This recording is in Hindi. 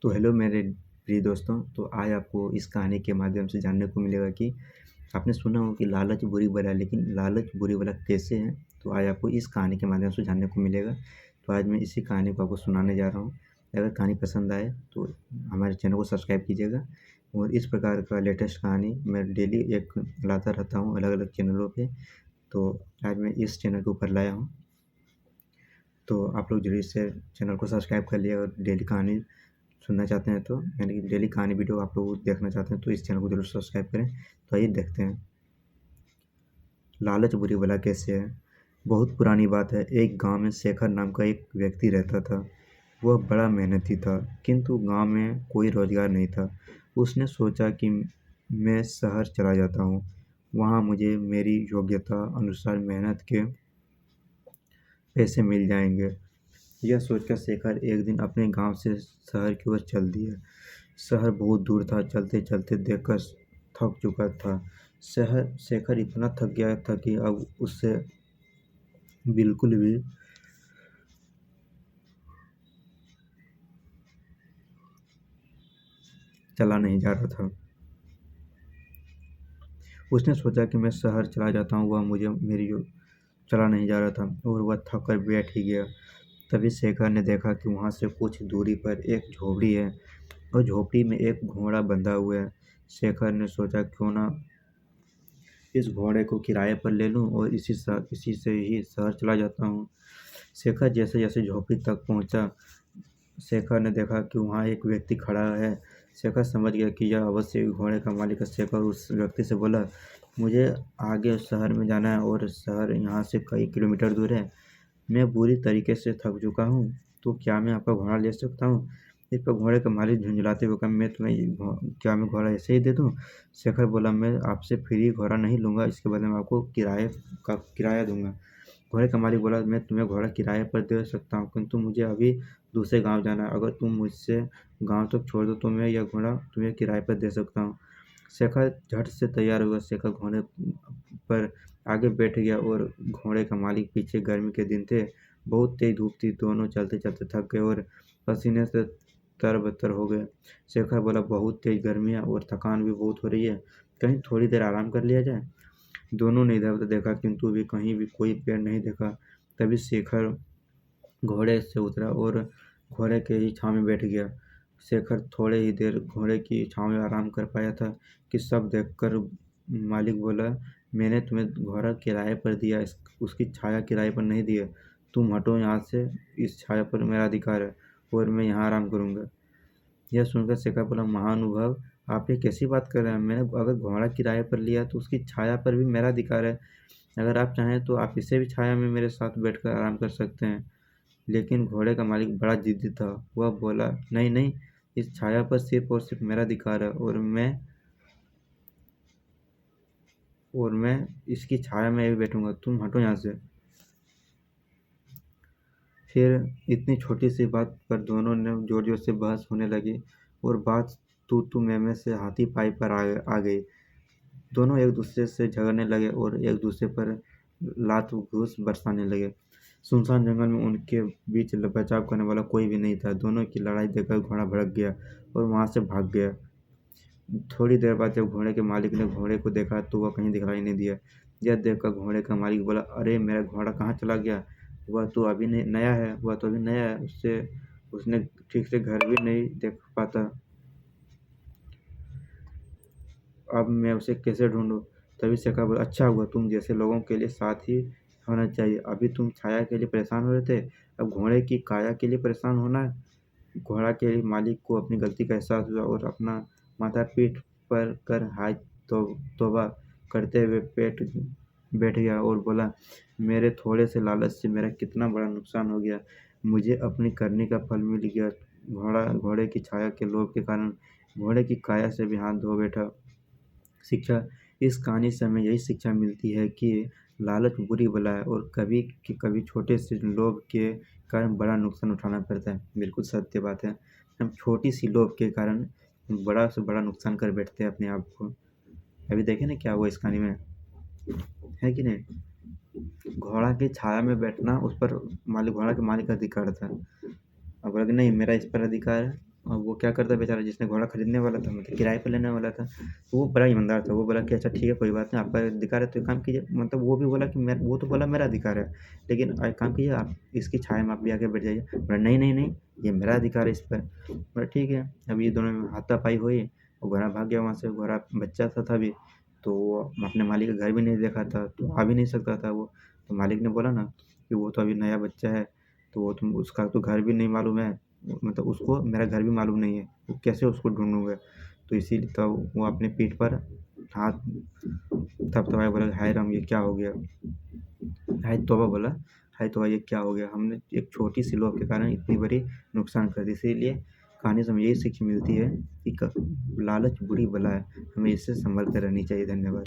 तो हेलो मेरे प्रिय दोस्तों। तो आज आपको इस कहानी के माध्यम से जानने को मिलेगा कि आपने सुना हो कि लालच बुरी बला है, लेकिन लालच बुरी बला कैसे है? तो आज आपको इस कहानी के माध्यम से जानने को मिलेगा। तो आज मैं इसी कहानी को आपको सुनाने जा रहा हूँ। अगर कहानी पसंद आए तो हमारे चैनल को सब्सक्राइब कीजिएगा। और इस प्रकार का लेटेस्ट कहानी मैं डेली एक लाता रहता हूँ अलग अलग चैनलों पर। तो आज मैं इस चैनल के ऊपर लाया हूँ। तो आप लोग जरूर से चैनल को सब्सक्राइब कर लिया और डेली कहानी सुनना चाहते हैं तो यानी कि डेली कहानी वीडियो आप लोग देखना चाहते हैं तो इस चैनल को जरूर सब्सक्राइब करें। तो आइए देखते हैं लालच बुरी बला कैसे है। बहुत पुरानी बात है। एक गांव में शेखर नाम का एक व्यक्ति रहता था। वह बड़ा मेहनती था, किंतु गांव में कोई रोजगार नहीं था। उसने सोचा कि मैं शहर चला जाता हूँ, वहाँ मुझे मेरी योग्यता अनुसार मेहनत के पैसे मिल जाएंगे। यह सोचकर शेखर एक दिन अपने गांव से शहर की ओर चल दिया। शहर बहुत दूर था। चलते चलते देखकर थक चुका था। शेखर इतना थक गया था कि अब उससे बिल्कुल भी चला नहीं जा रहा था। उसने सोचा कि मैं शहर चला जाता हूँ, वह मुझे मेरी चला नहीं जा रहा था और वह थक कर बैठ ही गया। तभी शेखर ने देखा कि वहाँ से कुछ दूरी पर एक झोपड़ी है और झोपड़ी में एक घोड़ा बंधा हुआ है। शेखर ने सोचा क्यों ना इस घोड़े को किराए पर ले लूं और इसी से ही शहर चला जाता हूँ। शेखर जैसे जैसे झोपड़ी तक पहुँचा, शेखर ने देखा कि वहाँ एक व्यक्ति खड़ा है। शेखर समझ गया कि यह अवश्य घोड़े का मालिक है। शेखर उस व्यक्ति से बोला, मुझे आगे शहर में जाना है और शहर यहाँ से कई किलोमीटर दूर है। मैं बुरी तरीके से थक चुका हूँ, तो क्या मैं आपका घोड़ा ले सकता हूँ? इस पर घोड़े का मालिक झुंझलाते हुए कहा, क्या मैं घोड़ा ऐसे ही दे दूँ? शेखर बोला, मैं आपसे फ्री घोड़ा नहीं लूँगा, इसके बदले मैं आपको किराया दूंगा। घोड़े का मालिक बोला, मैं तुम्हें घोड़ा किराए पर दे सकता हूँ, किंतु मुझे अभी दूसरे गांव जाना है। अगर तुम मुझसे गांव तक छोड़ दो तो मैं यह घोड़ा तुम्हें किराए पर दे सकता हूँ। शेखर झट से तैयार हुआ। शेखर घोड़े पर आगे बैठ गया और घोड़े का मालिक पीछे। गर्मी के दिन थे, बहुत तेज धूप थी। दोनों चलते चलते थक गए और पसीने से तरबतर हो गए। शेखर बोला, बहुत तेज गर्मी है और थकान भी बहुत हो रही है, कहीं थोड़ी देर आराम कर लिया जाए। दोनों ने इधर उधर देखा, किंतु भी कहीं भी कोई पेड़ नहीं देखा। तभी शेखर घोड़े से उतरा और घोड़े के ही छाँव में बैठ गया। शेखर थोड़े ही देर घोड़े की छाँव में आराम कर पाया था कि सब देखकर मालिक बोला, मैंने तुम्हें घोड़ा किराए पर दिया, उसकी छाया किराए पर नहीं दी है। तुम हटो यहाँ से, इस छाया पर मेरा अधिकार है और मैं यहाँ आराम करूँगा। यह सुनकर शेखर बोला, महानुभाव, आप ये कैसी बात कर रहे हैं? मैंने अगर घोड़ा किराए पर लिया तो उसकी छाया पर भी मेरा अधिकार है। अगर आप चाहें तो आप इसे भी छाया में मेरे साथ बैठकर आराम कर सकते हैं। लेकिन घोड़े का मालिक बड़ा जिद्दी था। वह बोला, नहीं नहीं, इस छाया पर सिर्फ और सिर्फ मेरा अधिकार है और मैं इसकी छाया में भी बैठूंगा। तुम हटो यहाँ से। फिर इतनी छोटी सी बात पर दोनों ने जोर जोर से बहस होने लगी और बात तू मैं से हाथी पाई पर आ गई। दोनों एक दूसरे से झगड़ने लगे और एक दूसरे पर लात घूस बरसाने लगे। सुनसान जंगल में उनके बीच बचाव करने वाला कोई भी नहीं था। दोनों की लड़ाई देखकर घोड़ा भड़क गया और वहां से भाग गया। थोड़ी देर बाद जब घोड़े के मालिक ने घोड़े को देखा तो वह कहीं दिखाई नहीं दिया। यह देखकर घोड़े का मालिक बोला, अरे मेरा घोड़ा कहाँ चला गया? वह तो अभी नया है, उससे उसने ठीक से घर भी नहीं देख पाता। अब मैं उसे कैसे ढूंढूं? तभी शेखर बोला, अच्छा हुआ, तुम जैसे लोगों के लिए साथ ही होना चाहिए। अभी तुम छाया के लिए परेशान हो रहे थे, अब घोड़े की काया के लिए परेशान होना है। घोड़ा के मालिक को अपनी गलती का एहसास हुआ और अपना माथा पीठ पर कर हाय तौबा करते हुए पेट बैठ गया और बोला, मेरे थोड़े से लालच से मेरा कितना बड़ा नुकसान हो गया। मुझे अपनी करनी का फल मिल गया। घोड़े की छाया के लोभ के कारण घोड़े की काया से भी हाथ धो बैठा। शिक्षा, इस कहानी से हमें यही शिक्षा मिलती है कि लालच बुरी बला है और कभी छोटे से लोभ के कारण बड़ा नुकसान उठाना पड़ता है। बिल्कुल सत्य बात है। हम छोटी सी लोभ के कारण बड़ा से बड़ा नुकसान कर बैठते हैं अपने आप को। अभी देखें ना क्या हुआ इस कहानी में, है कि नहीं? घोड़ा की छाया में बैठना उस पर घोड़ा के मालिक का अधिकार था। अब बोला कि नहीं, मेरा इस पर अधिकार है। और वो क्या करता बेचारा, जिसने घोड़ा खरीदने वाला था, मतलब किराए पे लेने वाला था, तो वो बड़ा ईमानदार था। वो बोला कि अच्छा ठीक है, कोई बात नहीं, आपका अधिकार है तो एक काम कीजिए, मतलब वो भी बोला कि वो तो बोला मेरा अधिकार है, लेकिन एक काम कीजिए, आप इसकी छाया में आप भी आके बैठ जाइए। बोला नहीं नहीं नहीं, ये मेरा अधिकार है इस पर। बोला ठीक है। अब ये दोनों में हाथापाई हुई, और घोड़ा भाग गया वहाँ से। घोड़ा बच्चा सा था भी, तो वो अपने मालिक का घर भी नहीं देखा था, तो आ भी नहीं सकता था वो। तो मालिक ने बोला ना कि वो तो अभी नया बच्चा है, तो वो तुम उसका तो घर भी नहीं मालूम है, मतलब उसको मेरा घर भी मालूम नहीं है, तो कैसे उसको ढूंढूंगा। तो इसीलिए तो वो अपने पीठ पर हाथ थपथपाया, बोला हाय राम, ये क्या हो गया। हाय तौबा बोला, हाय तौबा, ये क्या हो गया, हमने एक छोटी सी लोभ के कारण इतनी बड़ी नुकसान कर दी। इसीलिए कहानी से हमें यही सीख मिलती है कि लालच बुरी बला है, हमें इससे संभल कर रहनी चाहिए। धन्यवाद।